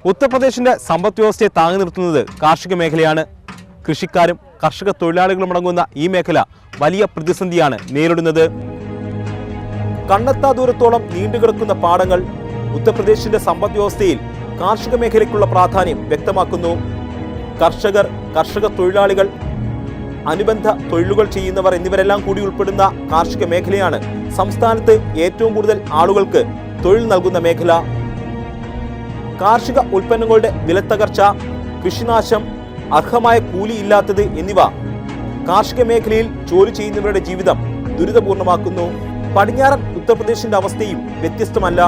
ഉത്തർപ്രദേശിന്റെ സമ്പദ് വ്യവസ്ഥയെ താങ്ങി നിർത്തുന്നത് കാർഷിക മേഖലയാണ്. കൃഷിക്കാരും കർഷക തൊഴിലാളികളും അടങ്ങുന്ന ഈ മേഖല വലിയ പ്രതിസന്ധിയാണ് നേരിടുന്നത്. കണ്ണെത്താ ദൂരത്തോളം നീണ്ടുകിടക്കുന്ന പാടങ്ങൾ ഉത്തർപ്രദേശിന്റെ സമ്പദ് വ്യവസ്ഥയിൽ കാർഷിക മേഖലയ്ക്കുള്ള പ്രാധാന്യം വ്യക്തമാക്കുന്നു. കർഷകർ, കർഷക തൊഴിലാളികൾ, അനുബന്ധ തൊഴിലുകൾ ചെയ്യുന്നവർ എന്നിവരെല്ലാം കൂടി ഉൾപ്പെടുന്ന കാർഷിക മേഖലയാണ് സംസ്ഥാനത്ത് ഏറ്റവും കൂടുതൽ ആളുകൾക്ക് തൊഴിൽ നൽകുന്ന മേഖല. കാർഷിക ഉൽപ്പന്നങ്ങളുടെ വിലത്തകർച്ച, കൃഷിനാശം, അർഹമായ കൂലി ഇല്ലാത്തത് എന്നിവ കാർഷിക മേഖലയിൽ ജോലി ചെയ്യുന്നവരുടെ ജീവിതം ദുരിതപൂർണമാക്കുന്നു. പടിഞ്ഞാറൻ ഉത്തർപ്രദേശിന്റെ അവസ്ഥയും വ്യത്യസ്തമല്ല.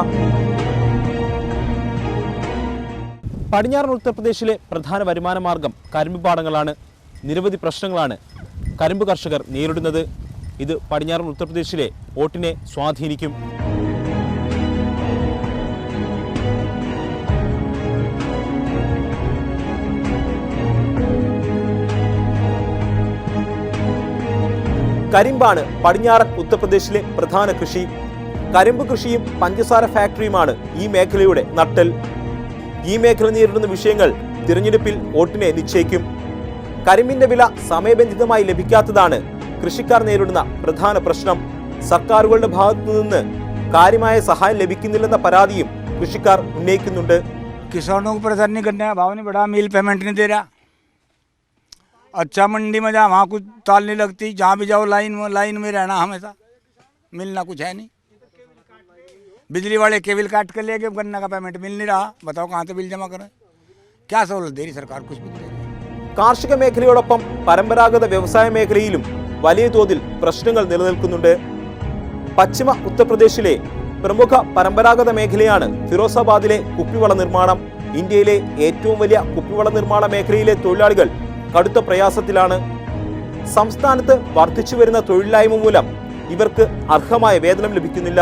പടിഞ്ഞാറൻ ഉത്തർപ്രദേശിലെ പ്രധാന വരുമാന മാർഗം കരിമ്പ് പാടങ്ങളാണ്. നിരവധി പ്രശ്നങ്ങളാണ് കരിമ്പ് കർഷകർ നേരിടുന്നത്. ഇത് പടിഞ്ഞാറൻ ഉത്തർപ്രദേശിലെ വോട്ടിനെ സ്വാധീനിക്കും. കരിമ്പാണ് പടിഞ്ഞാറൻ ഉത്തർപ്രദേശിലെ പ്രധാന കൃഷി. കരിമ്പ് കൃഷിയും പഞ്ചസാര ഫാക്ടറിയുമാണ് ഈ മേഖലയുടെ നട്ടെൽ. ഈ മേഖല നേരിടുന്ന വിഷയങ്ങൾ തിരഞ്ഞെടുപ്പിൽ വോട്ടിനെ നിശ്ചയിക്കും. കരിമ്പിന്റെ വില സമയബന്ധിതമായി ലഭിക്കാത്തതാണ് കൃഷിക്കാർ നേരിടുന്ന പ്രധാന പ്രശ്നം. സർക്കാരുകളുടെ ഭാഗത്തു നിന്ന് കാര്യമായ സഹായം ലഭിക്കുന്നില്ലെന്ന പരാതിയും കൃഷിക്കാർ ഉന്നയിക്കുന്നുണ്ട്. किसानों को परेशानी करने का भाव नहीं बढ़ा, मिल पेमेंट नहीं दे रहा। अच्छा मंडी में जा वहाँ कुछ ताल नहीं लगती, जहाँ भी जाओ लाइन में रहना हमेशा, मिलना कुछ है नहीं। बिजली वाले केबल काट कर ले गए, गन्ना का पेमेंट मिल नहीं रहा। बताओ कहाँ से बिल जमा करें? क्या सहूलत दे रही सरकार? कुछ भी नहीं दे रही। കാർഷിക മേഖലയോടൊപ്പം പരമ്പരാഗത വ്യവസായ മേഖലയിലും വലിയ തോതിൽ പ്രശ്നങ്ങൾ നിലനിൽക്കുന്നുണ്ട്. പശ്ചിമ ഉത്തർപ്രദേശിലെ പ്രമുഖ പരമ്പരാഗത മേഖലയാണ് ഫിറോസാബാദിലെ കുപ്പിവള നിർമ്മാണം. ഇന്ത്യയിലെ ഏറ്റവും വലിയ കുപ്പിവള നിർമ്മാണ മേഖലയിലെ തൊഴിലാളികൾ കടുത്ത പ്രയാസത്തിലാണ്. സംസ്ഥാനത്ത് വർദ്ധിച്ചു വരുന്ന തൊഴിലില്ലായ്മ മൂലം ഇവർക്ക് അർഹമായ വേതനം ലഭിക്കുന്നില്ല.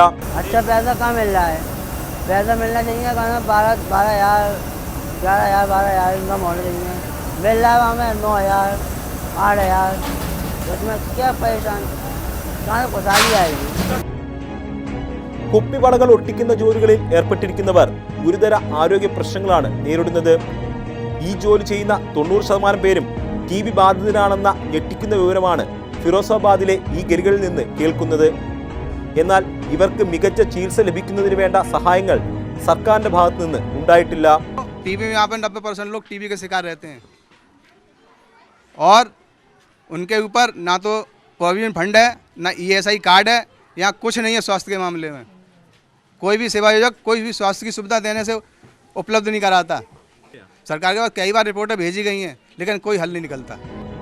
കുപ്പിവളകൾ ഒട്ടിക്കുന്ന ജോലികളിൽ ഏർപ്പെട്ടിരിക്കുന്നവർ ഗുരുതര ആരോഗ്യ പ്രശ്നങ്ങളാണ് നേരിടുന്നത്. ഈ ജോലി ചെയ്യുന്ന 90% പേരും TB ബാധിതരാണെന്ന ഞെട്ടിക്കുന്ന വിവരമാണ് ഫിറോസാബാദിലെ ഈ ഗലികളിൽ നിന്ന് കേൾക്കുന്നത്. എന്നാൽ ഇവർക്ക് മികച്ച ചികിത്സ ലഭിക്കുന്നതിന് വേണ്ട സഹായങ്ങൾ സർക്കാരിന്റെ ഭാഗത്തു നിന്ന് ഉണ്ടായിട്ടില്ല. TB में यहाँ पे 90% लोग TB के शिकार रहते हैं और उनके ऊपर ना तो प्रोविडेंट फंड है, ना ESI कार्ड है, यहाँ कुछ नहीं है। स्वास्थ्य के मामले में कोई भी सेवा योजक कोई भी स्वास्थ्य की सुविधा देने से उपलब्ध नहीं कराता। सरकार के पास कई बार रिपोर्टें भेजी गई हैं, लेकिन कोई हल नहीं निकलता।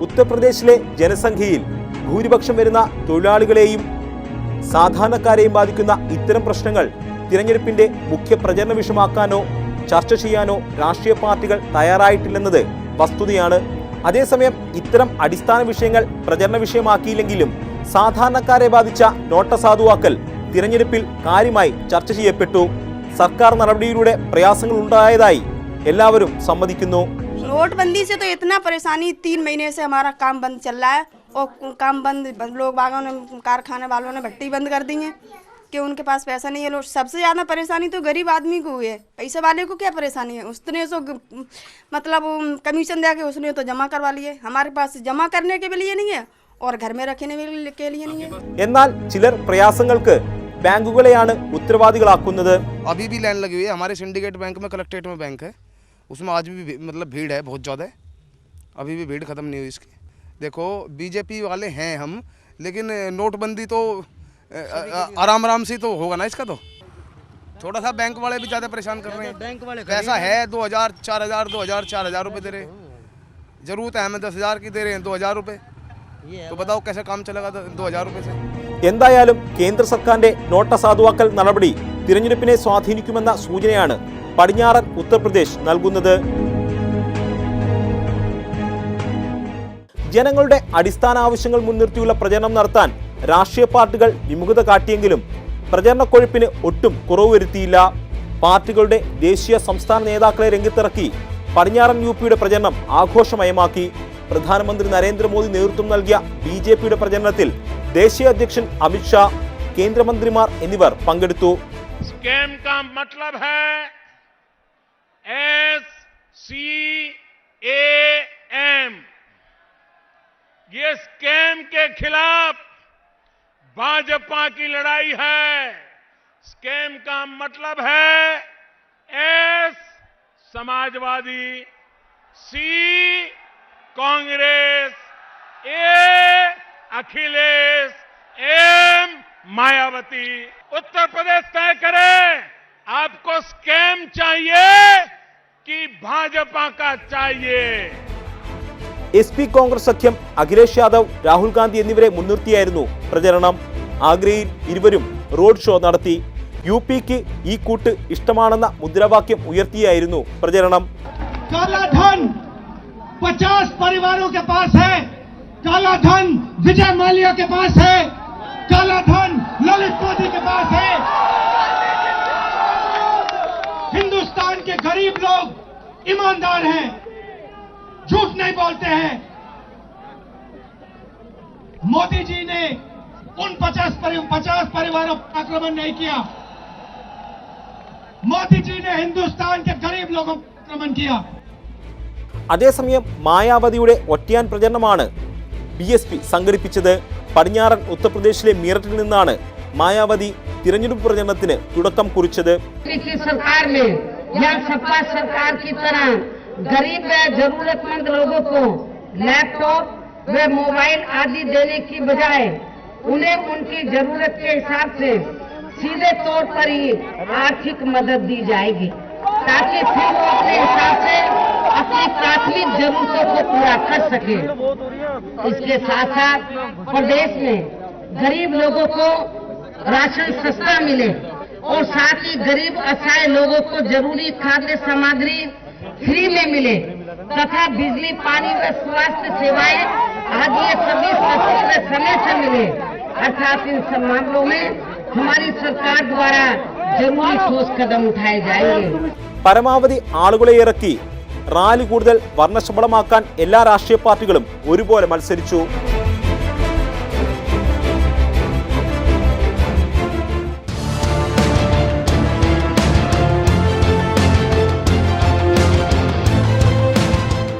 ഉത്തർപ്രദേശിലെ ജനസംഖ്യയിൽ ഭൂരിപക്ഷം വരുന്ന തൊഴിലാളികളെയും സാധാരണക്കാരെയും ബാധിക്കുന്ന ഇത്തരം പ്രശ്നങ്ങൾ തിരഞ്ഞെടുപ്പിന്റെ മുഖ്യ പ്രചരണ വിഷയമാക്കാനോ ചർച്ച ചെയ്യാനോ രാഷ്ട്രീയ പാർട്ടികൾ തയ്യാറായിട്ടില്ലെന്നത് വസ്തുതയാണ്. അതേസമയം ഇത്തരം അടിസ്ഥാന വിഷയങ്ങൾ പ്രചരണ വിഷയമാക്കിയില്ലെങ്കിലും സാധാരണക്കാരെ ബാധിച്ച നോട്ട് അസാധുവാക്കൽ തിരഞ്ഞെടുപ്പിൽ കാര്യമായി ചർച്ച ചെയ്യപ്പെട്ടു. സർക്കാർ നടപടിയിലൂടെ പ്രയാസങ്ങൾ ഉണ്ടായതായി എല്ലാവരും സമ്മതിക്കുന്നു. नोटबंदी से तो इतना परेशानी, 3 महीने से हमारा काम बंद चल रहा है और काम बंद, लोग बागों ने, कारखाने वालों ने भट्टी बंद कर दी है कि उनके पास पैसा नहीं है। लोग सबसे ज़्यादा परेशानी तो गरीब आदमी को हुई है। पैसे वाले को क्या परेशानी है? उसने तो मतलब कमीशन दे के उसने तो जमा करवा लिए, हमारे पास जमा करने के लिए नहीं है और घर में रखने के लिए नहीं है। എന്നാൽ ചിലർ പ്രയാസങ്ങൾക്ക് ബാങ്കുകളെയാണ് ഉത്തരവാദികളാക്കുന്നത്. अभी भी लाइन लगी हुई है हमारे सिंडिकेट बैंक में, कलेक्ट्रेट में बैंक है, उसमें आज भी मतलब भीड़ है बहुत ज़्यादा। अभी भी भीड़ ख़त्म नहीं हुई इसकी। देखो बीजेपी वाले हैं हम, लेकिन नोटबंदी तो आराम आराम से तो होगा ना इसका। तो थोड़ा सा बैंक वाले भी ज़्यादा परेशान कर रहे हैं। बैंक वाले पैसा है 2000 4000 रुपये दे रहे हैं, ज़रूरत है हमें 10,000 की दे रहे हैं 2000 रुपये। तो बताओ कैसे काम चलेगा 2000 रुपये से? എന്തായാലും കേന്ദ്ര സർക്കാരിന്റെ നോട്ട് അസാധുവാക്കൽ നടപടി തിരഞ്ഞെടുപ്പിനെ സ്വാധീനിക്കുമെന്ന സൂചനയാണ് പടിഞ്ഞാറൻ ഉത്തർപ്രദേശ് നൽകുന്നത്. ജനങ്ങളുടെ അടിസ്ഥാന ആവശ്യങ്ങൾ മുൻനിർത്തിയുള്ള പ്രചരണം നടത്താൻ രാഷ്ട്രീയ പാർട്ടികൾ വിമുഖത കാട്ടിയെങ്കിലും പ്രചരണക്കൊഴുപ്പിന് ഒട്ടും കുറവ് വരുത്തിയില്ല. പാർട്ടികളുടെ ദേശീയ സംസ്ഥാന നേതാക്കളെ രംഗത്തിറക്കി പടിഞ്ഞാറൻ UPയുടെ പ്രചരണം ആഘോഷമയമാക്കി. പ്രധാനമന്ത്രി നരേന്ദ്രമോദി നേതൃത്വം നൽകിയ BJPയുടെ പ്രചരണത്തിൽ ദേശീയ അധ്യക്ഷൻ അമിത് ഷാ, കേന്ദ്രമന്ത്രിമാർ എന്നിവർ പങ്കെടുത്തു. स्कैम का मतलब है SCAM, ये स्कैम के खिलाफ भाजपा की लड़ाई है। स्कैम का मतलब है S Samajwadi, C Congress, A Akhilesh, M Mayawati. Uttar Pradesh तय करे, आपको स्कैम चाहिए कि भाजपा का चाहिए। SP കോൺഗ്രസ് സഖ്യം അഖിലേഷ് യാദവ്, രാഹുൽ ഗാന്ധി എന്നിവരെ മുൻനിർത്തിയായിരുന്നു പ്രചരണം. ആഗ്രയിൽ ഇരുവരും റോഡ് ഷോ നടത്തി. UPക്ക് ഈ കൂട്ട് ഇഷ്ടമാണെന്ന മുദ്രാവാക്യം ഉയർത്തിയായിരുന്നു പ്രചരണം. काला धन 50 परिवारों के पास है, काला धन विजय माल्या के पास है, काला धन ललित मोदी के पास है। हिंदुस्तान के गरीब लोग ईमानदार हैं, झूठ नहीं बोलते हैं। मोदी जी ने उन 50 परिवारों पर आक्रमण नहीं किया। मोदी जी ने हिंदुस्तान के गरीब लोगों पर आक्रमण किया। അതേസമയം മായാവതിയുടെ ഒറ്റയാൻ പ്രചരണമാണ് BSP സംഘടിപ്പിച്ചത്. പടിഞ്ഞാറൻ ഉത്തർപ്രദേശിലെ മീററ്റിൽ നിന്നാണ് മായാവതി തിരഞ്ഞെടുപ്പ് പ്രചരണത്തിന് തുടക്കം കുറിച്ചത്. सरकार में या सपा सरकार की तरह गरीब व जरूरतमंद लोगों को लैपटॉप व मोबाइल आदि देने की बजाय उन्हें उनकी जरूरत के हिसाब से सीधे तौर पर ही आर्थिक मदद दी जाएगी, ताकि फिर वो अपने हिसाब से अपनी प्राथमिक जरूरतों को पूरा कर सके। इसके साथ साथ प्रदेश में गरीब लोगों को राशन सस्ता मिले और साथ ही गरीब असहाय लोगों को जरूरी खाद्य सामग्री फ्री में मिले तथा बिजली, पानी व स्वास्थ्य सेवाएं आदि सभी सस्ती व समय से मिले। अर्थात इन सब मामलों में हमारी सरकार द्वारा जरूरी ठोस कदम उठाए जाएंगे। പരമാവധി ആളുകളെ ഇറക്കി റാലി കൂടുതൽ വർണ്ണശബളമാക്കാൻ എല്ലാ രാഷ്ട്രീയ പാർട്ടികളും ഒരുപോലെ മത്സരിച്ചു.